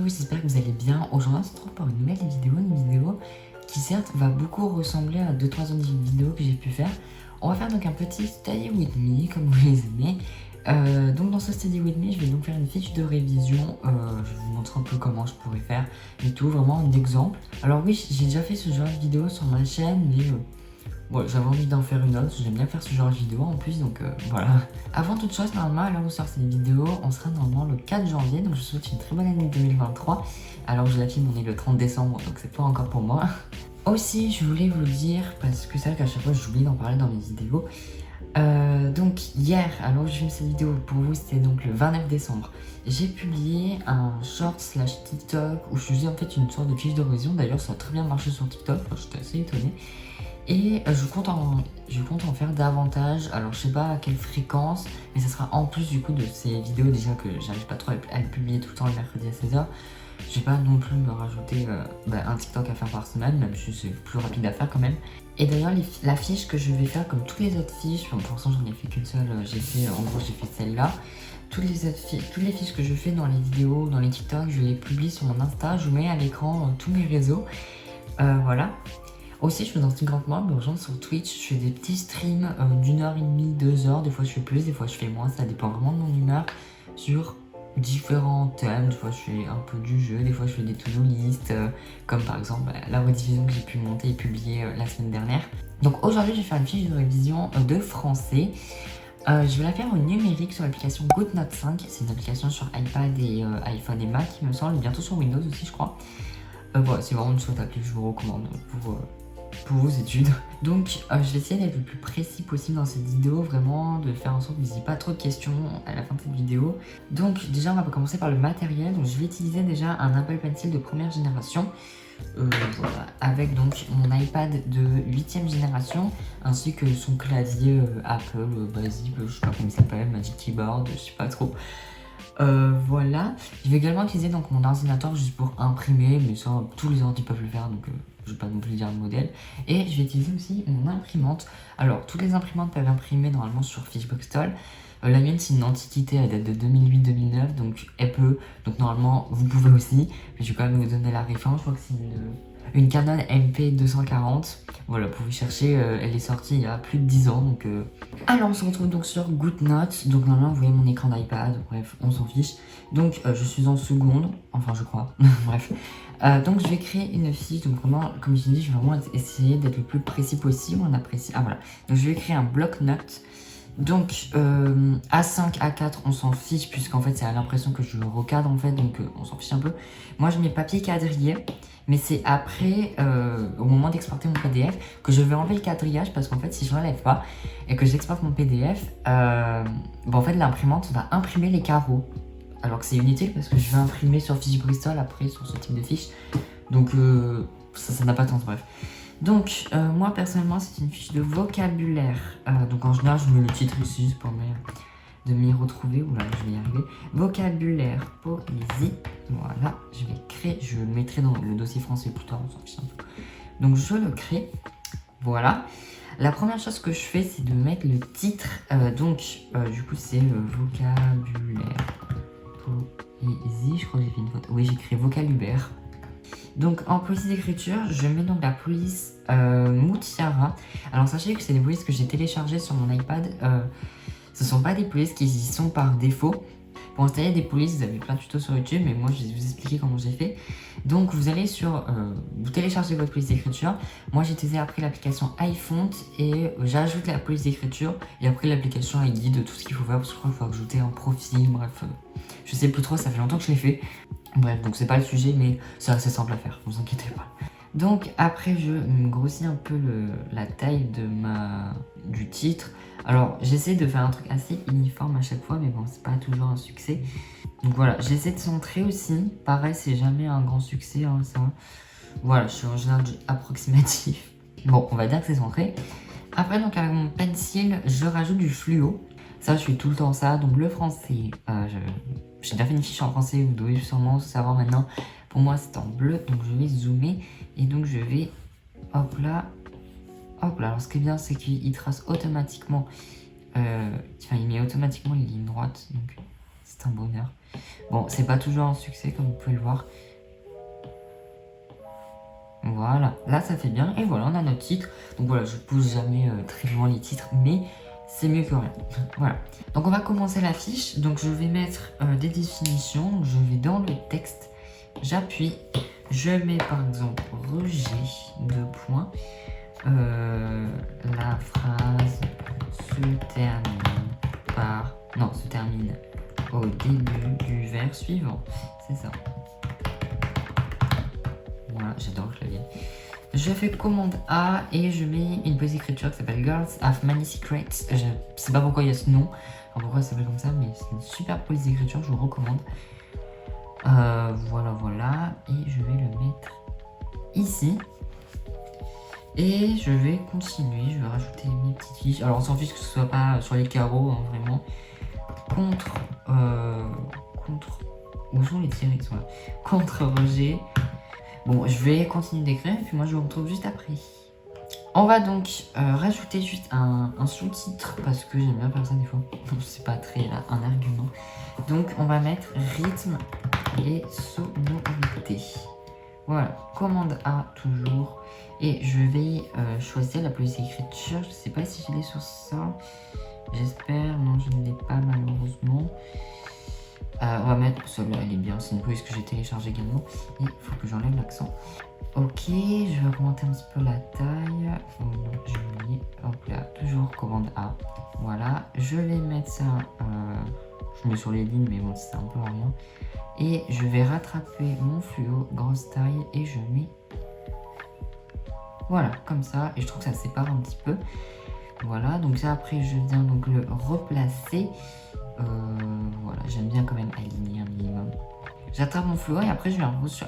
j'espère que vous allez bien. Aujourd'hui on se retrouve pour une nouvelle vidéo, qui certes va beaucoup ressembler à 2-3 autres vidéos que j'ai pu faire. On va faire donc un petit study with me, comme vous les aimez. Donc dans ce study with me, je vais donc faire une fiche de révision. Je vais vous montrer un peu comment je pourrais faire et tout, vraiment un exemple. Alors oui, j'ai déjà fait ce genre de vidéo sur ma chaîne, mais bon, j'avais envie d'en faire une autre, j'aime bien faire ce genre de vidéo en plus, donc voilà. Avant toute chose, normalement, à l'heure où sort cette vidéo, on sera normalement le 4 janvier, donc je vous souhaite une très bonne année 2023. Alors je la filme, on est le 30 décembre, donc c'est pas encore pour moi. Aussi, je voulais vous dire, parce que c'est vrai qu'à chaque fois j'oublie d'en parler dans mes vidéos, donc hier, alors je filme cette vidéo pour vous, c'était donc le 29 décembre. J'ai publié un short slash TikTok où je faisais en fait une sorte de fiche de révision. D'ailleurs, ça a très bien marché sur TikTok, j'étais assez étonné. Et je compte en faire davantage. Alors je sais pas à quelle fréquence, mais ça sera en plus du coup de ces vidéos déjà que j'arrive pas trop à les publier tout le temps le mercredi à 16h. Je vais pas non plus me rajouter un TikTok à faire par semaine, même si c'est plus rapide à faire quand même. Et d'ailleurs la fiche que je vais faire comme toutes les autres fiches, pour l'instant j'en ai fait qu'une seule, j'ai fait celle-là. Toutes les fiches que je fais dans les vidéos, dans les TikTok, je les publie sur mon Insta, je mets à l'écran tous mes réseaux. Voilà. Aussi, je fais un Instagram moi, me rejoindre sur Twitch, je fais des petits streams d'1h30, 2h, des fois je fais plus, des fois je fais moins, ça dépend vraiment de mon humeur, sur différents thèmes. Des fois je fais un peu du jeu, des fois je fais des to-do list, comme par exemple la rediffusion que j'ai pu monter et publier la semaine dernière. Donc aujourd'hui je vais faire une fiche de révision de français. Je vais la faire au numérique sur l'application GoodNote 5, c'est une application sur iPad et iPhone et Mac il me semble, bientôt sur Windows aussi je crois. Voilà, c'est vraiment une chouette appli que je vous recommande pour vos études. Donc je vais essayer d'être le plus précis possible dans cette vidéo, vraiment de faire en sorte que vous n'ayez pas trop de questions à la fin de cette vidéo. Donc déjà on va commencer par le matériel. Donc je vais utiliser déjà un Apple Pencil de première génération. Voilà, avec donc mon iPad de 8ème génération ainsi que son clavier Apple basique, je sais pas comment il s'appelle, Magic Keyboard, je sais pas trop. Voilà, je vais également utiliser donc mon ordinateur juste pour imprimer, mais ça tous les ordi peuvent le faire, donc je vais pas non plus dire le modèle. Et je vais utiliser aussi mon imprimante. Alors toutes les imprimantes peuvent imprimer normalement sur Fishboxstall. La mienne c'est une Antiquité, elle date de 2008-2009, donc elle peut, donc normalement vous pouvez aussi, mais je vais quand même vous donner la référence. Je crois que c'est une Canon MP240. Voilà, vous pouvez chercher, elle est sortie il y a plus de 10 ans, donc alors on se retrouve donc sur GoodNote, donc normalement vous voyez mon écran d'iPad, bref, on s'en fiche. Donc je suis en seconde, enfin je crois, bref. Donc je vais créer une fiche, donc vraiment, comme je dis, je vais vraiment essayer d'être le plus précis possible, on apprécie, ah voilà. Donc je vais créer un bloc-notes, donc A5, A4, on s'en fiche, puisqu'en fait c'est à l'impression que je le recadre en fait, donc on s'en fiche un peu. Moi je mets papier quadrillé. Mais c'est après, au moment d'exporter mon PDF, que je vais enlever le quadrillage parce qu'en fait, si je ne l'enlève pas et que j'exporte mon PDF, en fait, l'imprimante va imprimer les carreaux. Alors que c'est inutile parce que je vais imprimer sur fiche Bristol après sur ce type de fiche. Donc, ça n'a pas de sens, bref. Donc, moi personnellement, c'est une fiche de vocabulaire. Donc, en général, je mets le titre ici, c'est pas de m'y retrouver. Oula, je vais y arriver. Vocabulaire, poésie. Voilà, je le mettrai dans le dossier français plus tard, on s'en fiche un peu. Donc je le crée, voilà. La première chose que je fais, c'est de mettre le titre. Du coup, c'est vocabulaire, poésie. Je crois que j'ai fait une faute. Oui, j'ai créé vocabulaire. Donc en police d'écriture, je mets donc la police Mutiara. Alors sachez que c'est des polices que j'ai téléchargées sur mon iPad. Ce ne sont pas des polices qui y sont par défaut. Pour installer des polices, vous avez plein de tutos sur YouTube, mais moi je vais vous expliquer comment j'ai fait. Donc vous allez vous téléchargez votre police d'écriture. Moi j'ai utilisé après l'application iFont et j'ajoute la police d'écriture. Et après l'application elle guide tout ce qu'il faut faire, parce que je crois qu'il faut ajouter un profil, bref. Je sais plus trop, ça fait longtemps que je l'ai fait. Bref, donc c'est pas le sujet, mais c'est assez simple à faire, vous inquiétez pas. Donc après je grossis un peu la taille du titre. Alors j'essaie de faire un truc assez uniforme à chaque fois, mais bon c'est pas toujours un succès. Donc voilà, j'essaie de centrer aussi. Pareil, c'est jamais un grand succès hein, ça. Voilà, je suis en général approximatif. Bon, on va dire que c'est centré. Après donc avec mon pencil, je rajoute du fluo. Ça je fais tout le temps ça. Donc le français, j'ai déjà fait une fiche en français, vous devez sûrement savoir maintenant. Pour moi c'est en bleu, donc je vais zoomer et donc je vais, hop là, alors ce qui est bien c'est qu'il trace automatiquement, il met automatiquement les lignes droites, donc c'est un bonheur. Bon, c'est pas toujours un succès comme vous pouvez le voir. Voilà, là ça fait bien. Et voilà, on a notre titre. Donc voilà, je pousse jamais très loin les titres, mais c'est mieux que rien. Voilà. Donc on va commencer la fiche. Donc je vais mettre des définitions. Donc, je vais dans le texte, j'appuie. Je mets par exemple rejet, 2 points. La phrase se termine par... Non, se termine au début du vers suivant. C'est ça. Voilà, j'adore le clavier. Je fais commande A et je mets une petite écriture qui s'appelle Girls Have Many Secrets. Je sais pas pourquoi il y a ce nom, enfin pourquoi ça s'appelle comme ça, mais c'est une super police d'écriture, je vous recommande. Voilà. Et je vais le mettre ici. Et je vais continuer, je vais rajouter mes petites fiches. Alors on s'en fiche que ce soit pas sur les carreaux, hein, vraiment. Contre... Où sont les tirés? Ils sont là. Contre rejet. Bon, je vais continuer d'écrire et puis moi je vous retrouve juste après. On va donc rajouter juste un sous-titre parce que j'aime bien faire ça des fois. C'est pas très là, un argument. Donc on va mettre rythme et sonorité. Voilà, commande A toujours. Et je vais choisir la police d'écriture. Je sais pas si je l'ai sur ça. J'espère, non je ne l'ai pas malheureusement. On va mettre celle-là, elle est bien, c'est une police que j'ai téléchargée également. Et il faut que j'enlève l'accent. Ok, je vais augmenter un petit peu la taille. Oh non, je mets, hop là, toujours commande A. Voilà, je vais mettre ça, je mets sur les lignes, mais bon, c'est un peu rien. Et je vais rattraper mon fluo, grosse taille, et je mets, voilà, comme ça. Et je trouve que ça sépare un petit peu. Voilà, donc ça après, je viens donc le replacer. Voilà, j'aime bien quand même aligner un minimum. J'attrape mon fluo et après je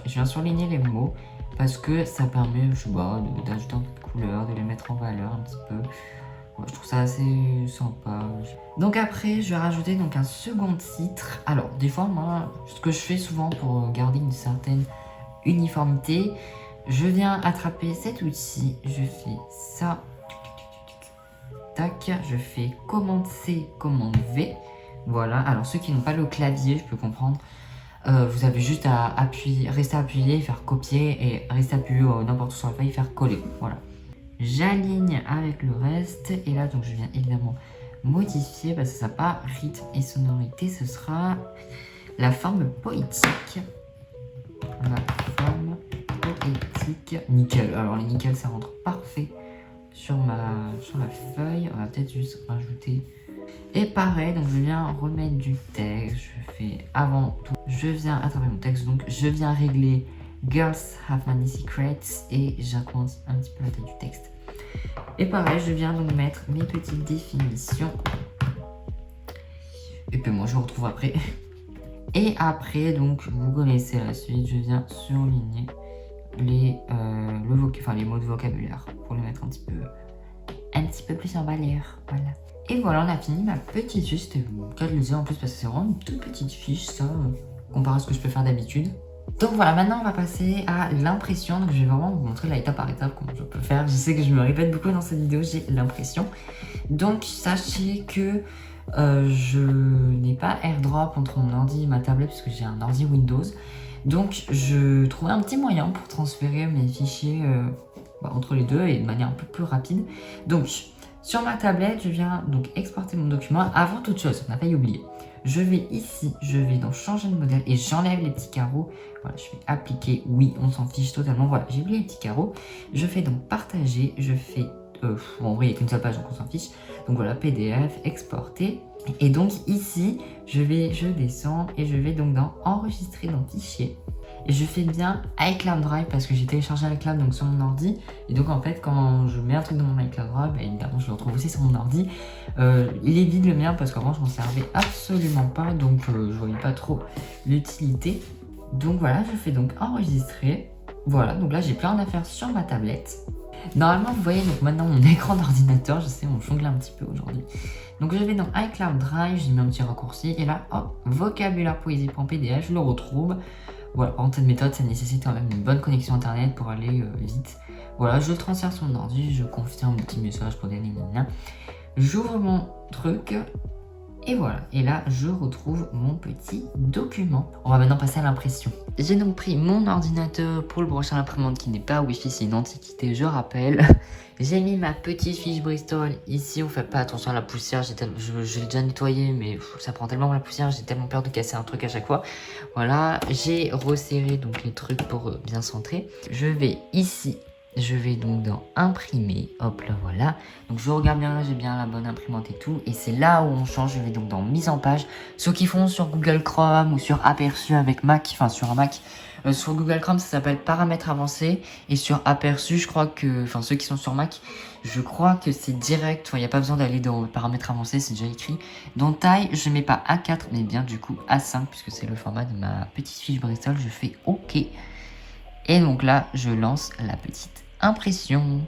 viens surligner les mots parce que ça permet, je sais pas, d'ajouter un peu de couleur, de les mettre en valeur un petit peu. Ouais, je trouve ça assez sympa. Donc après, je vais rajouter donc un second titre. Alors, des fois, moi, ce que je fais souvent pour garder une certaine uniformité, je viens attraper cet outil, je fais ça, tac, je fais commande C, commande V. Voilà, alors ceux qui n'ont pas le clavier, je peux comprendre, vous avez juste à appuyer, rester appuyé, faire copier et rester appuyé n'importe où sur la feuille, faire coller. Voilà. J'aligne avec le reste et là donc je viens évidemment modifier parce que ça n'a pas rythme et sonorité, ce sera la forme poétique. La forme poétique. Nickel, alors les nickel ça rentre parfait sur la feuille. On va peut-être juste rajouter. Et pareil, donc je viens remettre du texte, je fais avant tout, je viens attraper mon texte, donc je viens régler Girls Have Many Secrets et j'augmente un petit peu la taille du texte. Et pareil, je viens donc mettre mes petites définitions. Et puis moi je vous retrouve après. Et après, donc vous connaissez la suite, je viens surligner les mots de vocabulaire pour les mettre un petit peu plus en valeur, voilà. Et voilà, on a fini ma petite fiche, c'était le cas de le dire en plus parce que c'est vraiment une toute petite fiche ça, comparé à ce que je peux faire d'habitude. Donc voilà, maintenant on va passer à l'impression, donc je vais vraiment vous montrer la étape par étape comment je peux faire. Je sais que je me répète beaucoup dans cette vidéo, j'ai l'impression. Donc sachez que je n'ai pas AirDrop entre mon ordi et ma tablette parce que j'ai un ordi Windows. Donc je trouvais un petit moyen pour transférer mes fichiers entre les deux et de manière un peu plus rapide. Donc sur ma tablette, je viens donc exporter mon document. Avant toute chose, on n'a pas oublié. Je vais ici, je vais dans changer de modèle et j'enlève les petits carreaux. Voilà, je fais appliquer, oui, on s'en fiche totalement. Voilà, j'ai oublié les petits carreaux. Je fais donc partager, je fais, bon, en vrai, il n'y a qu'une seule page donc on s'en fiche. Donc voilà, PDF, exporter. Et donc ici, je descends et je vais donc dans enregistrer dans fichier. Et je fais bien iCloud Drive parce que j'ai téléchargé iCloud donc sur mon ordi. Et donc en fait quand je mets un truc dans mon iCloud Drive, bah, évidemment je le retrouve aussi sur mon ordi. Il est vide le mien parce qu'avant je m'en servais absolument pas. Donc je voyais pas trop l'utilité. Donc voilà, je fais donc enregistrer. Voilà, donc là j'ai plein d'affaires sur ma tablette. Normalement vous voyez donc maintenant mon écran d'ordinateur. Je sais, on jongle un petit peu aujourd'hui. Donc je vais dans iCloud Drive, j'ai mis un petit raccourci. Et là hop, vocabulaire poésie.pdf, je le retrouve. Voilà, en cette méthode, ça nécessite quand même une bonne connexion internet pour aller vite. Voilà, je le transfère sur mon ordi, je confirme un petit message pour des liens. J'ouvre mon truc. Et voilà, et là je retrouve mon petit document. On va maintenant passer à l'impression. J'ai donc pris mon ordinateur pour le brancher à l'imprimante qui n'est pas Wi-Fi, c'est une antiquité, je rappelle. J'ai mis ma petite fiche Bristol ici, on fait pas attention à la poussière, je l'ai déjà nettoyé mais ça prend tellement la poussière, j'ai tellement peur de casser un truc à chaque fois. Voilà, j'ai resserré donc les trucs pour bien centrer. Je vais ici. Je vais donc dans imprimer, hop là voilà, donc je regarde bien, j'ai bien la bonne imprimante et tout, et c'est là où on change, je vais donc dans mise en page, ceux qui font sur Google Chrome ou sur Aperçu avec Mac, enfin sur un Mac, sur Google Chrome ça s'appelle paramètres avancés, et sur Aperçu je crois que, enfin ceux qui sont sur Mac, je crois que c'est direct, il n'y a pas besoin d'aller dans paramètres avancés, c'est déjà écrit. Dans taille, je mets pas A4 mais bien du coup A5 puisque c'est le format de ma petite fiche Bristol, je fais OK. Et donc là, je lance la petite impression.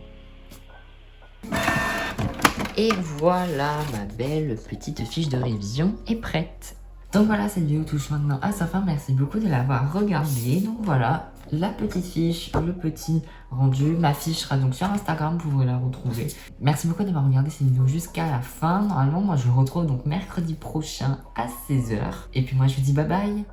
Et voilà, ma belle petite fiche de révision est prête. Donc voilà, cette vidéo touche maintenant à sa fin. Merci beaucoup de l'avoir regardée. Donc voilà, la petite fiche, le petit rendu. Ma fiche sera donc sur Instagram, vous pouvez la retrouver. Merci beaucoup d'avoir regardé cette vidéo jusqu'à la fin. Normalement, moi je vous retrouve donc mercredi prochain à 16 h. Et puis moi je vous dis bye bye.